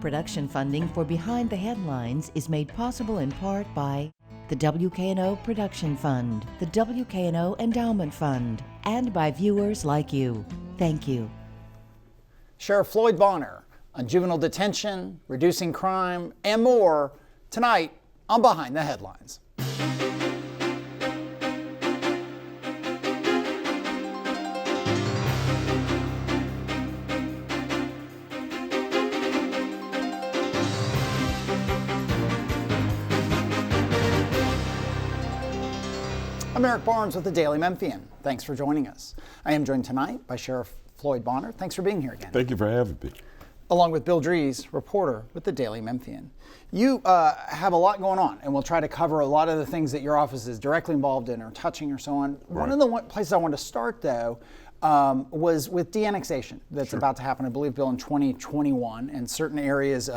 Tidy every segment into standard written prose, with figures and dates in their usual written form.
Production funding for Behind the Headlines is made possible in part by the WKNO Production Fund, the WKNO Endowment Fund, and by viewers like you. Thank you. Sheriff Floyd Bonner on juvenile detention, reducing crime, and more tonight on Behind the Headlines. I'm Eric Barnes with the Daily Memphian. Thanks for joining us. I am joined tonight by Sheriff Floyd Bonner. Thanks for being here again. Thank you for having me. Along with Bill Dries, reporter with the Daily Memphian. You have a lot going on, and we'll try to cover a lot of the things that your office is directly involved in or touching or so on. Right. One of the places I wanted to start, though, was with de-annexation that's about to happen, I believe, Bill, in 2021, and certain areas,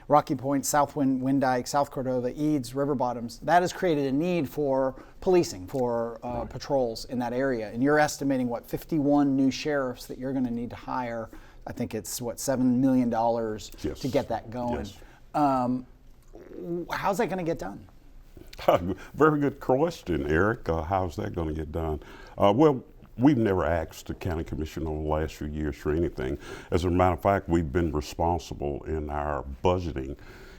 Rocky Point, South Wind Dyke, South Cordova, Eads, River Bottoms, that has created a need for policing, for patrols in that area. And you're estimating, 51 new sheriffs that you're going to need to hire. I think it's, $7 million to get that going. Yes. How's that going to get done? Very good question, Eric. How's that going to get done? Well, we've never asked the county commission over the last few years for anything. As a matter of fact, we've been responsible in our budgeting,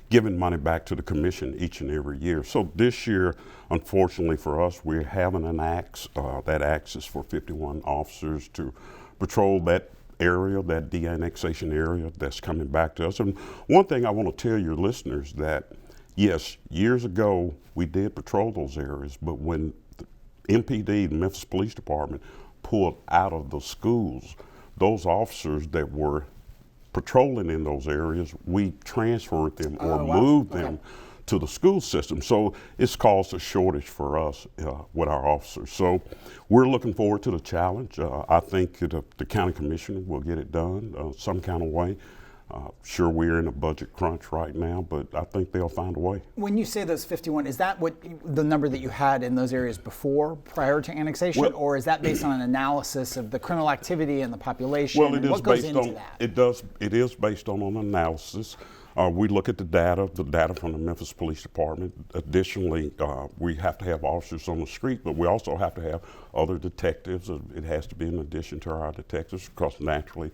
giving money back to the commission each and every year. So this year, unfortunately for us, we're having an axe. That axe is for 51 officers to patrol that area, that de-annexation area that's coming back to us. And one thing I want to tell your listeners that, yes, years ago we did patrol those areas, but when the MPD, the Memphis Police Department, pulled out of the schools, those officers that were patrolling in those areas, we transferred them or moved them to the school system. So it's caused a shortage for us with our officers. So we're looking forward to the challenge. I think the county commissioner will get it done some kind of way. Sure, we're in a budget crunch right now, but I think they'll find a way. When you say those 51, is that what the number that you had in those areas before, prior to annexation, or is that based on an analysis of the criminal activity and the population? Well, it is what goes based into on that? It is based on an analysis. We look at the data from the Memphis Police Department. Additionally, we have to have officers on the street, but we also have to have other detectives. It has to be in addition to our detectives, because naturally,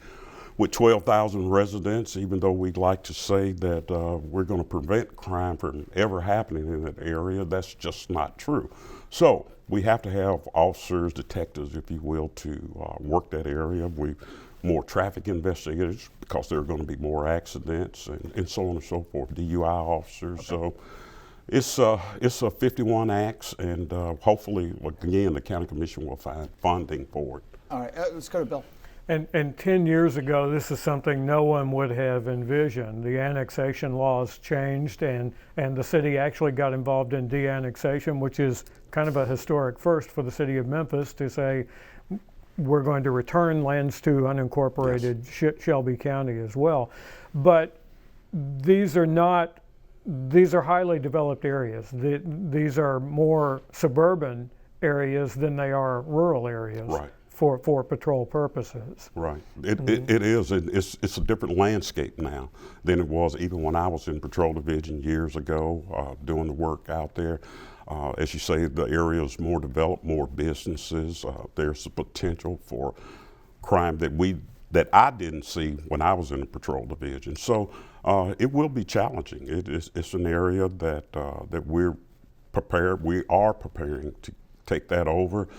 with 12,000 residents, even though we'd like to say that we're going to prevent crime from ever happening in that area, that's just not true. So we have to have officers, detectives, if you will, to work that area. More traffic investigators, because there are going to be more accidents and so on and so forth, DUI officers. Okay. So it's a 51 acts, and hopefully, again, the county commission will find funding for it. All right, let's go to Bill. And 10 years ago, this is something no one would have envisioned. The annexation laws changed, and the city actually got involved in de-annexation, which is kind of a historic first for the city of Memphis to say, we're going to return lands to unincorporated Shelby County as well. But these are highly developed areas. These are more suburban areas than they are rural areas. Right. For patrol purposes. Right. It is. It's a different landscape now than it was even when I was in Patrol Division years ago, doing the work out there. As you say, the area is more developed, more businesses. There's a potential for crime that I didn't see when I was in the Patrol Division. So it will be challenging. It's an area that we're prepared. We are preparing to take that over.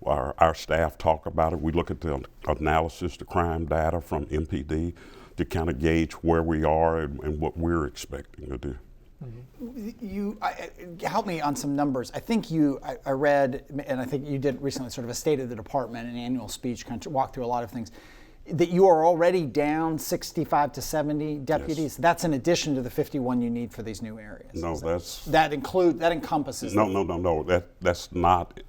Our staff talk about it. We look at the analysis, the crime data from MPD to kind of gauge where we are and what we're expecting to do. You help me on some numbers. I think I read, and I think you did recently sort of a state of the department, an annual speech, kind of walk through a lot of things, that you are already down 65 to 70 deputies. Yes. That's in addition to the 51 you need for these new areas. No, that encompasses. No. That's not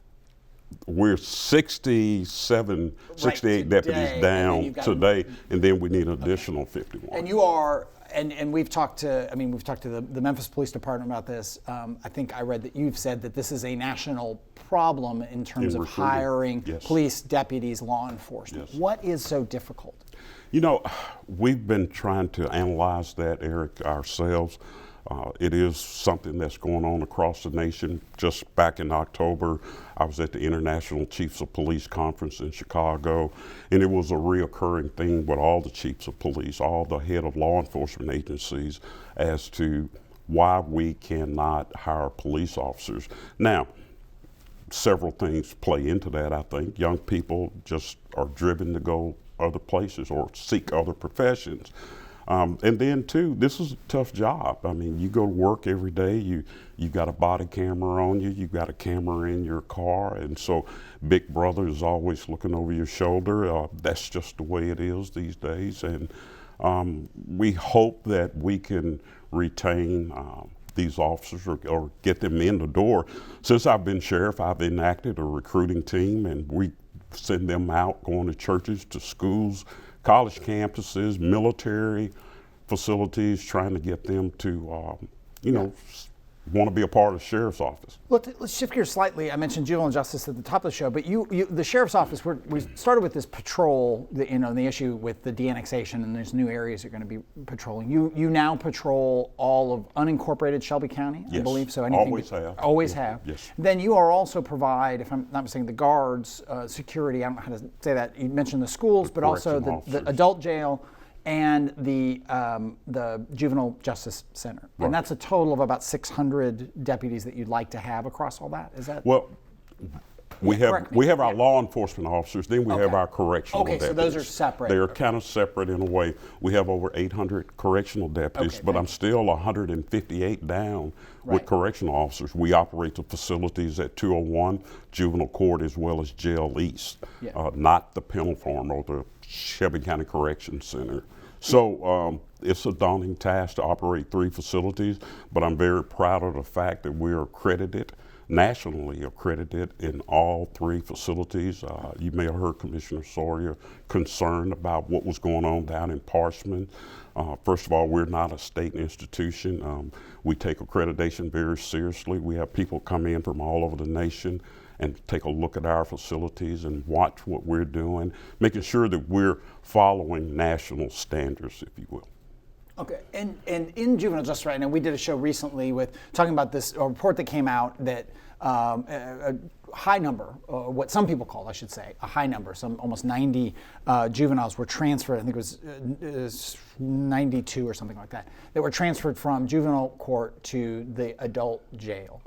we're 67, 68 deputies today, and then down you've got- today, and then we need an additional 51. And you are, and we've talked to, the Memphis Police Department about this. I think I read that you've said that this is a national problem in terms In of recruiting. hiring Yes. police, deputies, law enforcement. Yes. What is so difficult? You know, we've been trying to analyze that, Eric, ourselves. It is something that's going on across the nation. Just back in October, I was at the International Chiefs of Police Conference in Chicago, and it was a reoccurring theme with all the chiefs of police, all the head of law enforcement agencies, as to why we cannot hire police officers. Now, several things play into that, I think. Young people just are driven to go other places or seek other professions. And then too, this is a tough job. I mean, you go to work every day, you got a body camera on you, you got a camera in your car, and so Big Brother is always looking over your shoulder. That's just the way it is these days. And we hope that we can retain these officers or get them in the door. Since I've been sheriff, I've enacted a recruiting team, and we send them out going to churches, to schools, college campuses, military facilities, trying to get them to, want to be a part of the sheriff's office. Let's shift gears slightly. I mentioned juvenile justice at the top of the show, but the sheriff's office, we started with this patrol, the issue with the de-annexation, and there's new areas you're going to be patrolling. You now patrol all of unincorporated Shelby County, I Yes. believe. So anything Always have. have. Yes. Then you are also provide, if I'm not mistaken, the guards, security. I don't know how to say that. You mentioned the schools, but also correction the officers. adult jail and the Juvenile Justice Center. Right. And that's a total of about 600 deputies that you'd like to have across all that. Is that? Well, we correct me. have our law enforcement officers, then we have Okay. our correctional Okay, so deputies. those are separate. They're kind of separate in a way. We have over 800 correctional deputies, Okay, but I'm thank still 158 down with Right. correctional officers. We operate the facilities at 201 Juvenile Court as well as Jail East, Yeah. not the penal farm or the Shelby County Correction Center. So it's a daunting task to operate 3 facilities, but I'm very proud of the fact that we're accredited, nationally accredited in all 3 facilities. You may have heard Commissioner Sawyer concerned about what was going on down in Parchman. First of all, we're not a state institution. We take accreditation very seriously. We have people come in from all over the nation and take a look at our facilities and watch what we're doing, making sure that we're following national standards, if you will. Okay, and in juvenile justice right now, we did a show recently with talking about this a report that came out that a high number, what some people call, I should say, a high number, some almost 90 juveniles were transferred. I think it was 92 or something like that were transferred from juvenile court to the adult jail.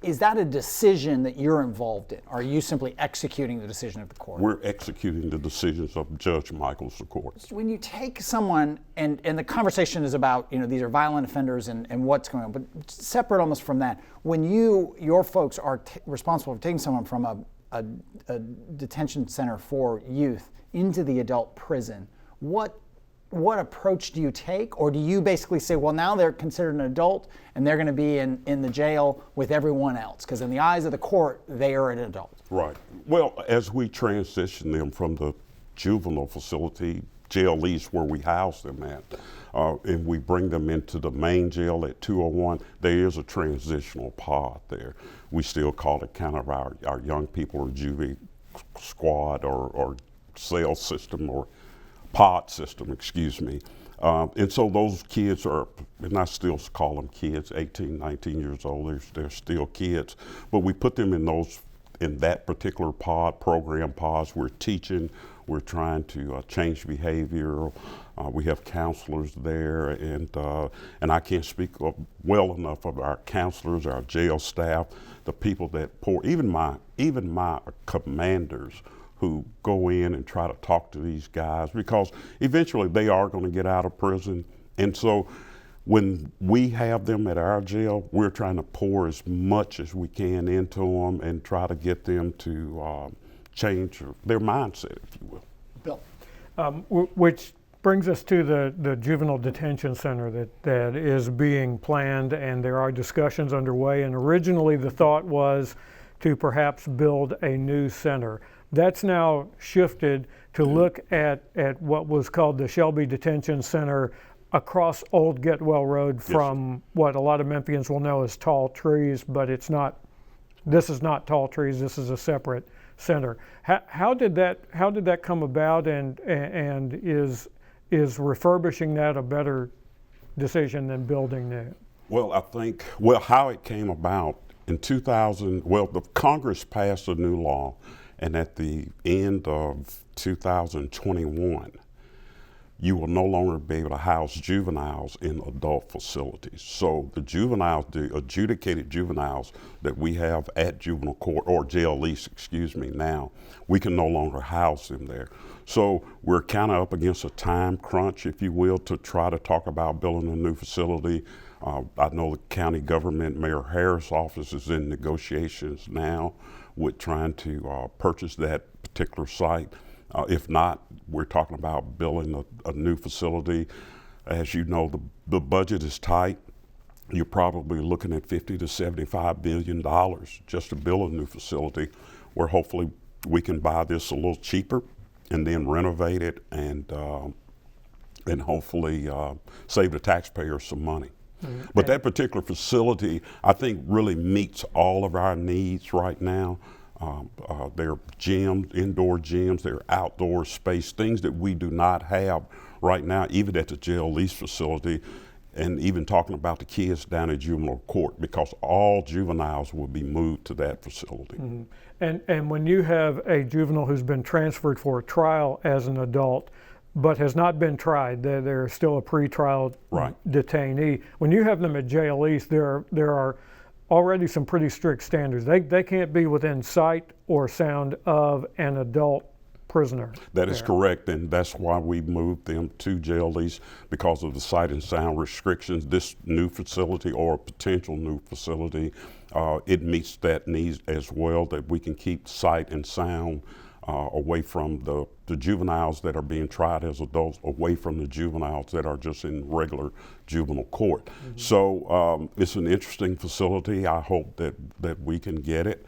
Is that a decision that you're involved in? Or are you simply executing the decision of the court? We're executing the decisions of Judge Michaels, of course. When you take someone, and the conversation is about, these are violent offenders and what's going on, but separate almost from that, when your folks are responsible for taking someone from a detention center for youth into the adult prison, what approach do you take? Or do you basically say, well, now they're considered an adult and they're going to be in the jail with everyone else? Because in the eyes of the court, they are an adult. Right. Well, as we transition them from the juvenile facility, Jail East, where we house them at, and we bring them into the main jail at 201, there is a transitional pod there. We still call it kind of our young people or juvie squad or cell system or pod system, excuse me. And so those kids are, and I still call them kids, 18, 19 years old, they're still kids, but we put them in that particular program pods. We're teaching, we're trying to change behavior. We have counselors there, and I can't speak well enough of our counselors, our jail staff, the people that pour, even my commanders who go in and try to talk to these guys, because eventually they are going to get out of prison. And so when we have them at our jail, we're trying to pour as much as we can into them and try to get them to change their mindset, if you will. Bill. Which brings us to the juvenile detention center that is being planned, and there are discussions underway. And originally the thought was to perhaps build a new center. That's now shifted to look at what was called the Shelby Detention Center across Old Getwell Road from what a lot of Memphians will know as Tall Trees, but it's not. This is not Tall Trees. This is a separate center. How did that come about, and is refurbishing that a better decision than building new? Well, I think how it came about in 2000. Well, the Congress passed a new law, and at the end of 2021. You will no longer be able to house juveniles in adult facilities. So the adjudicated juveniles that we have at juvenile court, or jail lease, now, we can no longer house them there. So we're kind of up against a time crunch, if you will, to try to talk about building a new facility. I know the county government, Mayor Harris' office is in negotiations now with trying to purchase that particular site. If not, we're talking about building a new facility. As you know, the budget is tight. You're probably looking at $50 to $75 billion just to build a new facility, where hopefully we can buy this a little cheaper and then renovate it and hopefully save the taxpayers some money. Mm-hmm. But that particular facility, I think, really meets all of our needs right now. There are gyms, indoor gyms, there are outdoor space, things that we do not have right now, even at the jail lease facility, and even talking about the kids down at juvenile court, because all juveniles will be moved to that facility. Mm-hmm. And when you have a juvenile who's been transferred for a trial as an adult, but has not been tried, they're still a pretrial detainee. When you have them at jail lease, there are already some pretty strict standards. They can't be within sight or sound of an adult prisoner. That is correct, and that's why we moved them to jail lease, because of the sight and sound restrictions. This new facility, or a potential new facility, it meets that need as well, that we can keep sight and sound away from the juveniles that are being tried as adults, away from the juveniles that are just in regular juvenile court. Mm-hmm. So it's an interesting facility. I hope that we can get it.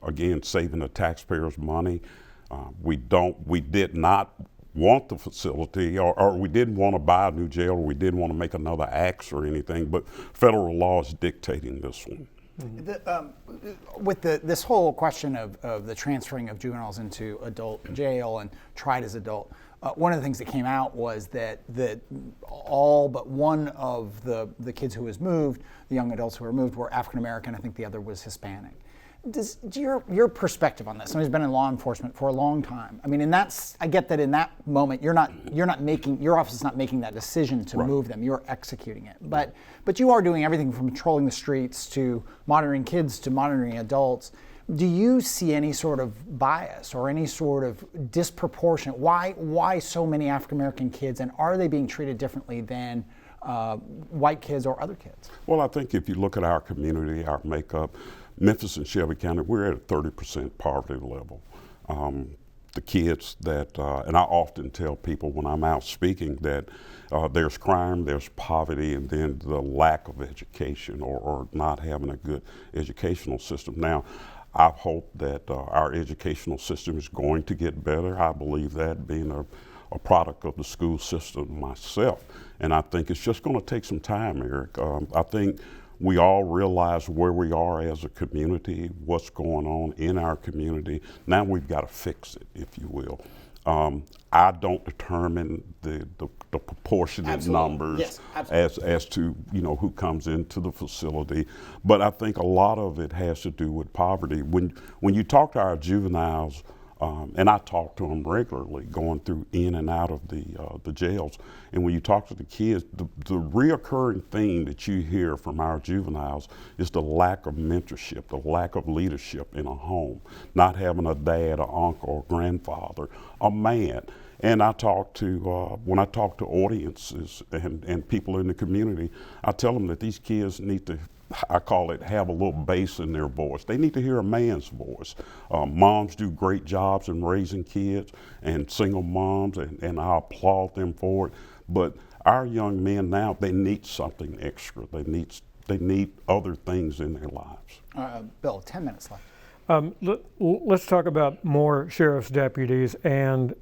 Again, saving the taxpayers money. We did not want the facility, or we didn't want to buy a new jail, or we didn't want to make another AX or anything, but federal law is dictating this one. Mm-hmm. With this whole question of the transferring of juveniles into adult jail and tried as adult, one of the things that came out was that all but one of the kids who was moved, the young adults who were moved, were African American. I think the other was Hispanic. Your perspective on this? Somebody's been in law enforcement for a long time. I mean, and I get that in that moment your office is not making that decision to move them. You're executing it. But you are doing everything from patrolling the streets to monitoring kids to monitoring adults. Do you see any sort of bias or any sort of disproportionate? Why so many African American kids, and are they being treated differently than white kids or other kids? Well, I think if you look at our community, our makeup, Memphis and Shelby County, we're at a 30% poverty level. The kids that, and I often tell people when I'm out speaking that there's crime, there's poverty, and then the lack of education or not having a good educational system. Now, I hope that our educational system is going to get better. I believe that, being a product of the school system myself. And I think it's just going to take some time, Eric. I think we all realize where we are as a community, what's going on in our community. Now we've got to fix it, if you will. I don't determine the proportionate numbers as to who comes into the facility, but I think a lot of it has to do with poverty. When you talk to our juveniles, and I talk to them regularly, going through in and out of the jails. And when you talk to the kids, the reoccurring theme that you hear from our juveniles is the lack of mentorship, the lack of leadership in a home, not having a dad, an uncle, or grandfather, a man. And I talk to, when I talk to audiences and people in the community, I tell them that these kids need to, I call it, have a little bass in their voice. They need to hear a man's voice. Moms do great jobs in raising kids, and single moms, and I applaud them for it. But our young men now, they need something extra. They need they need other things in their lives. Bill, 10 minutes left. Let's talk about more sheriff's deputies, and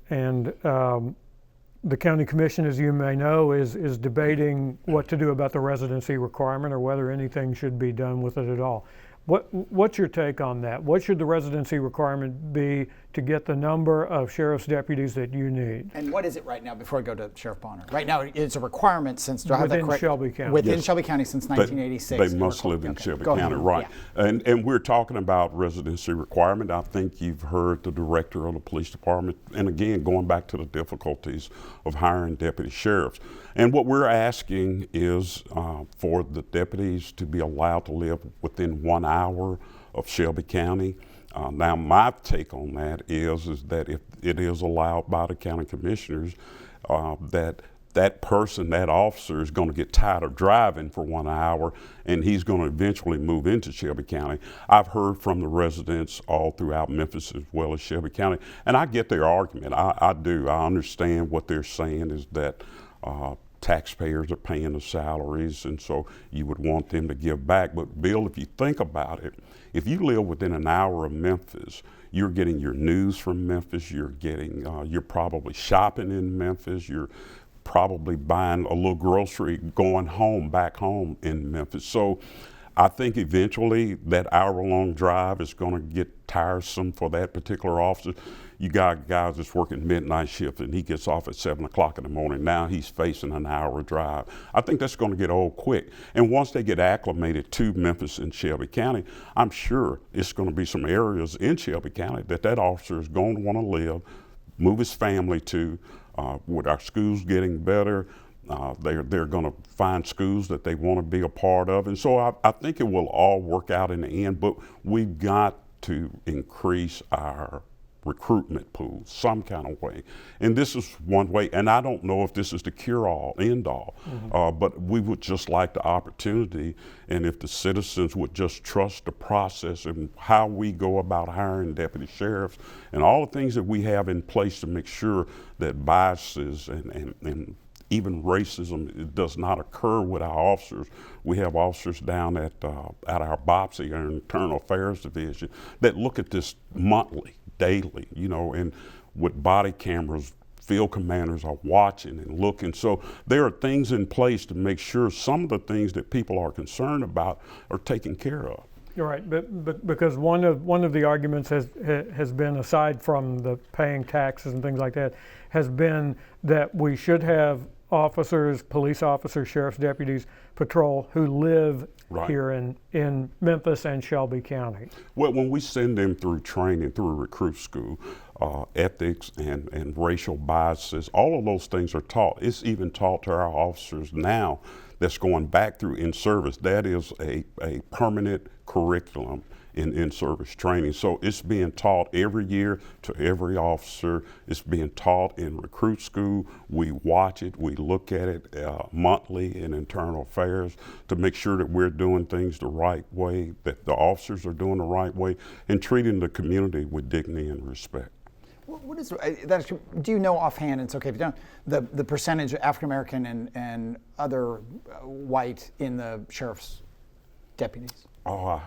the county commission, as you may know, is debating what to do about the residency requirement or whether anything should be done with it at all. What's your take on that? What should the residency requirement be to get the number of sheriff's deputies that you need? And what is it right now, before I go to Sheriff Bonner? Right now, it's a requirement since, do I have that Within correct? Shelby County. Within Yes. Shelby County since 1986. They must live in Okay, Shelby go ahead. County, right? Yeah. And we're talking about residency requirement. I think you've heard the director of the police department, and again, going back to the difficulties of hiring deputy sheriffs. And what we're asking is for the deputies to be allowed to live within 1 hour of Shelby County. Now, my take on that is that if it is allowed by the county commissioners, that person, that officer, is going to get tired of driving for 1 hour, and he's going to eventually move into Shelby County. I've heard from the residents all throughout Memphis as well as Shelby County, and I get their argument. I do. I understand what they're saying is that taxpayers are paying the salaries, and so you would want them to give back. But Bill, if you think about it, if you live within an hour of Memphis, you're getting your news from Memphis, you're probably shopping in Memphis, you're probably buying a little grocery, going back home in Memphis. So I think eventually that hour-long drive is going to get tiresome for that particular officer. You got guys that's working midnight shift and he gets off at 7 o'clock in the morning. Now he's facing an hour drive. I think that's going to get old quick. And once they get acclimated to Memphis and Shelby County, I'm sure it's going to be some areas in Shelby County that officer is going to want to live, move his family to. With our schools getting better, they're going to find schools that they want to be a part of. And so I think it will all work out in the end, but we've got to increase our recruitment pool some kind of way. And this is one way, and I don't know if this is the cure-all, end-all, but we would just like the opportunity, and if the citizens would just trust the process and how we go about hiring deputy sheriffs and all the things that we have in place to make sure that biases and even racism does not occur with our officers. We have officers down at our BOPSI, our Internal Affairs Division, that look at this monthly, daily, and with body cameras, field commanders are watching and looking. So there are things in place to make sure some of the things that people are concerned about are taken care of. You're right, but because one of the arguments has been, aside from the paying taxes and things like that, has been that we should have officers, police officers, sheriff's deputies patrol who live here in Memphis and Shelby County. Well, when we send them through training, through recruit school, ethics and racial biases, all of those things are taught. It's even taught to our officers now that's going back through in-service. That is a permanent curriculum in in-service training. So it's being taught every year to every officer. It's being taught in recruit school. We watch it, we look at it monthly in internal affairs to make sure that we're doing things the right way, that the officers are doing the right way, and treating the community with dignity and respect. What is that? Do you know offhand? It's okay if you don't. The percentage of African American and other white in the sheriff's deputies. Oh,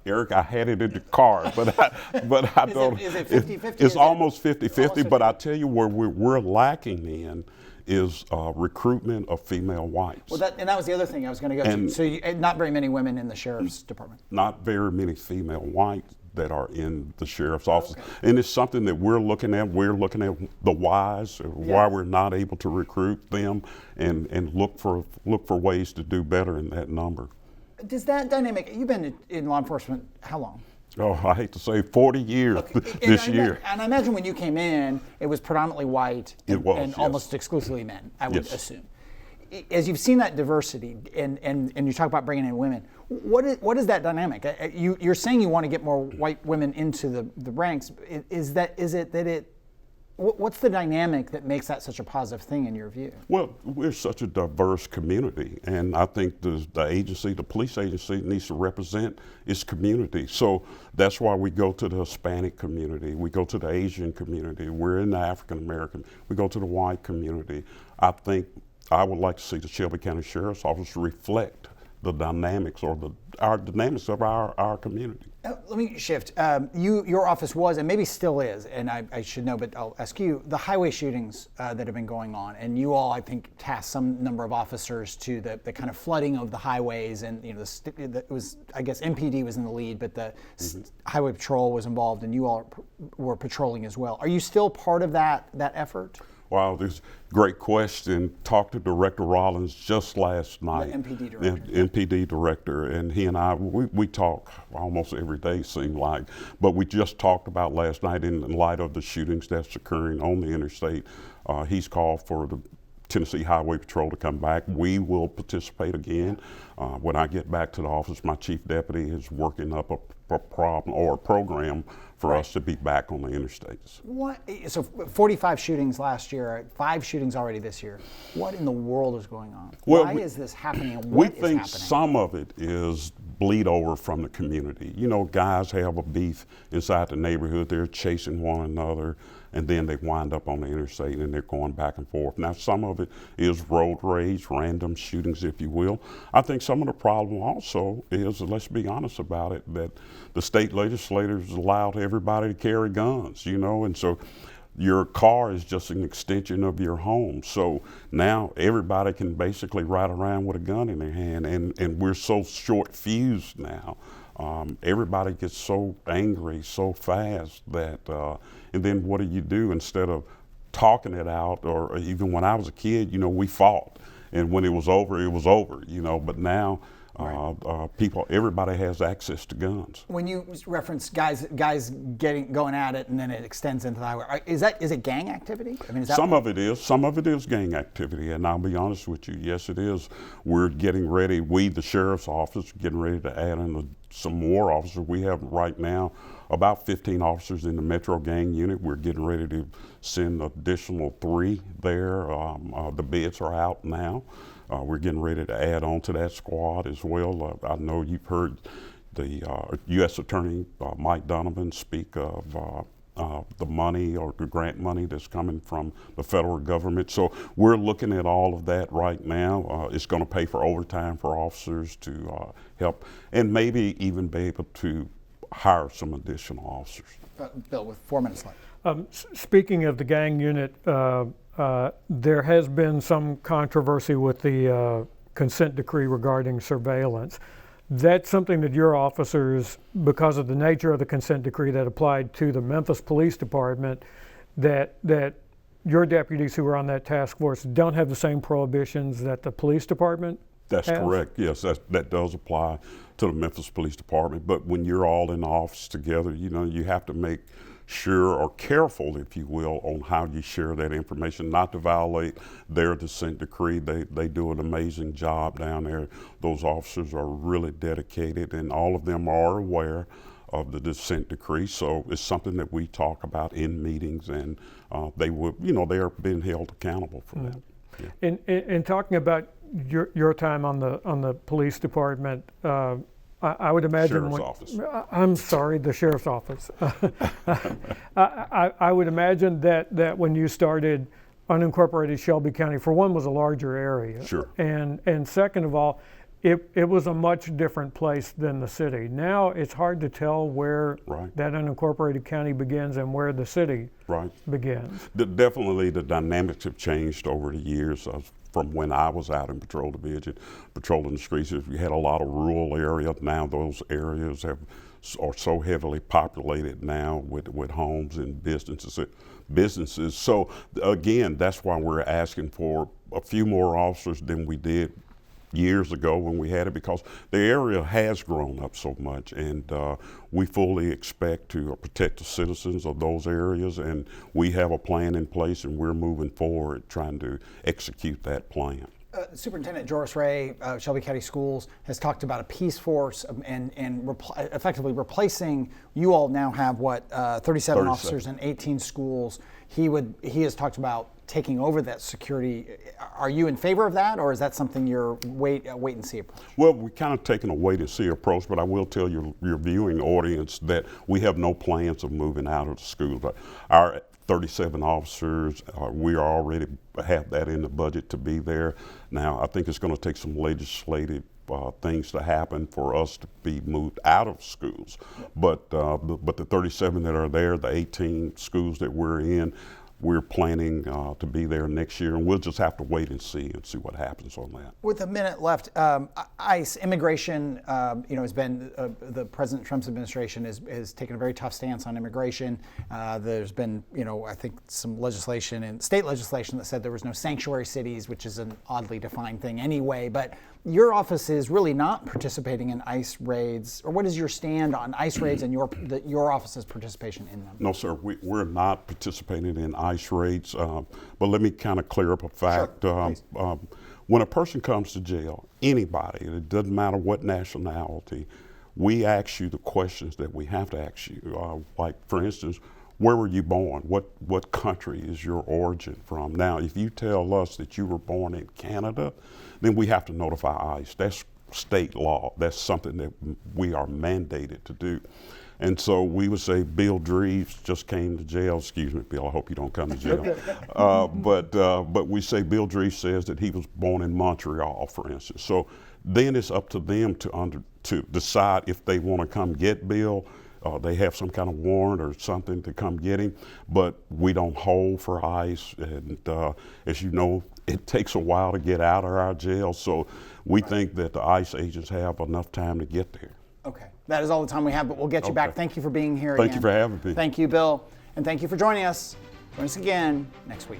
Eric, I had it in the car, but I don't. Is it 50-50? It's almost 50-50, but I tell you where we're lacking in is recruitment of female whites. Well, that was the other thing I was going to go to. So not very many women in the sheriff's department. Not very many female whites that are in the sheriff's office. Okay. And it's something that we're looking at. We're looking at the whys, why we're not able to recruit them, and look for ways to do better in that number. Does that dynamic, you've been in law enforcement how long? Oh, I hate to say 40 years this year. And I imagine when you came in, it was predominantly white and yes. almost exclusively men, I would assume. As you've seen that diversity and you talk about bringing in women, what is that dynamic? You're saying you want to get more white women into the ranks. What's the dynamic that makes that such a positive thing in your view? Well, we're such a diverse community, and I think the agency, the police agency, needs to represent its community. So that's why we go to the Hispanic community, we go to the Asian community, we're in the African American, we go to the white community. I think I would like to see the Shelby County Sheriff's Office reflect the dynamics or our dynamics of our community. Let me shift. Your office was, and maybe still is, and I should know, but I'll ask you, the highway shootings that have been going on, and you all, I think, tasked some number of officers to the kind of flooding of the highways, and it was, I guess, MPD was in the lead, but the Highway Patrol was involved, and you all were patrolling as well. Are you still part of that effort? Wow, this is a great question. Talked to Director Rollins just last night. The MPD director. MPD director, and he and I, we talk almost every day, seem like, but we just talked about last night in light of the shootings that's occurring on the interstate. He's called for the Tennessee Highway Patrol to come back. We will participate again. When I get back to the office, my chief deputy is working up a problem or a program for us to be back on the interstates. What? So 45 shootings last year, 5 shootings already this year. What in the world is going on? Well, Why is this happening? And we what is think happening? some of it is bleed over from the community. You know, guys have a beef inside the neighborhood. They're chasing one another, and then they wind up on the interstate and they're going back and forth. Now, some of it is road rage, random shootings, if you will. I think some of the problem also is, let's be honest about it, that the state legislators allowed everybody to carry guns, you know, and so your car is just an extension of your home. So now everybody can basically ride around with a gun in their hand, and we're so short fused now. Everybody gets so angry so fast that, and then what do? Instead of talking it out, or even when I was a kid, you know, we fought, and when it was over, you know, but now everybody has access to guns. When you reference guys going at it, and then it extends into the highway, is it gang activity? I mean, is that some of it is gang activity, and I'll be honest with you, yes, it is. We're getting ready. The sheriff's office, getting ready to add in some more officers. We have right now about 15 officers in the Metro Gang Unit. We're getting ready to send additional 3 there. The bids are out now. We're getting ready to add on to that squad as well. I know you've heard the U.S. Attorney Mike Donovan speak of the money or the grant money that's coming from the federal government. So we're looking at all of that right now. It's going to pay for overtime for officers to help, and maybe even be able to hire some additional officers. Bill, with 4 minutes left. Speaking of the gang unit, there has been some controversy with the consent decree regarding surveillance. That's something that your officers, because of the nature of the consent decree that applied to the Memphis Police Department, that your deputies who are on that task force don't have the same prohibitions that the police department That's has? correct. Yes, that does apply to the Memphis Police Department. But when you're all in the office together, you know, you have to make sure, or careful, if you will, on how you share that information, not to violate their consent decree. They do an amazing job down there. Those officers are really dedicated, and all of them are aware of the consent decree. So it's something that we talk about in meetings, and they are being held accountable for that. Yeah. In talking about your time on the police department, I would imagine Sheriff's office. I'm sorry, the sheriff's office. I would imagine that when you started, unincorporated Shelby County, for one, was a larger area. Sure. And second of all, it was a much different place than the city. Now it's hard to tell where that unincorporated county begins and where the city begins. Definitely the dynamics have changed over the years. From when I was out in patrol division, patrolling the streets, we had a lot of rural areas. Now those areas are so heavily populated now with homes and businesses. So again, that's why we're asking for a few more officers than we did years ago when we had it, because the area has grown up so much, and we fully expect to protect the citizens of those areas, and we have a plan in place, and we're moving forward trying to execute that plan. Superintendent Joris Ray, Shelby County Schools, has talked about a peace force and effectively replacing. You all now have 37 officers in 18 schools. He has talked about taking over that security. Are you in favor of that, or is that something you're wait and see approach? Well, we're kind of taking a wait and see approach, but I will tell your viewing audience that we have no plans of moving out of the schools. Our 37 officers. We already have that in the budget to be there. Now, I think it's going to take some legislative things to happen for us to be moved out of schools. But the 37 that are there, the 18 schools that we're in, we're planning to be there next year, and we'll just have to wait and see what happens on that. With a minute left, ICE immigration, has been the President Trump's administration has taken a very tough stance on immigration. There's been, I think some legislation and state legislation that said there was no sanctuary cities, which is an oddly defined thing anyway. But your office is really not participating in ICE raids, or what is your stand on ICE raids and your office's participation in them? No, sir, we're not participating in ICE raids, but let me kind of clear up a fact. Sure, when a person comes to jail, anybody, it doesn't matter what nationality, we ask you the questions that we have to ask you. Like, for instance, where were you born? What country is your origin from? Now, if you tell us that you were born in Canada, then we have to notify ICE. That's state law. That's something that we are mandated to do. And so we would say Bill Dreves just came to jail. Excuse me, Bill, I hope you don't come to jail. But we say Bill Dreves says that he was born in Montreal, for instance. So then it's up to them to decide if they want to come get Bill. They have some kind of warrant or something to come get him, but we don't hold for ICE. And as you know, it takes a while to get out of our jail. So we think that the ICE agents have enough time to get there. Okay, that is all the time we have, but we'll get you back. Thank you for being here Thank again. you for having me. Thank you, Bill, and thank you for joining us. Join us again next week.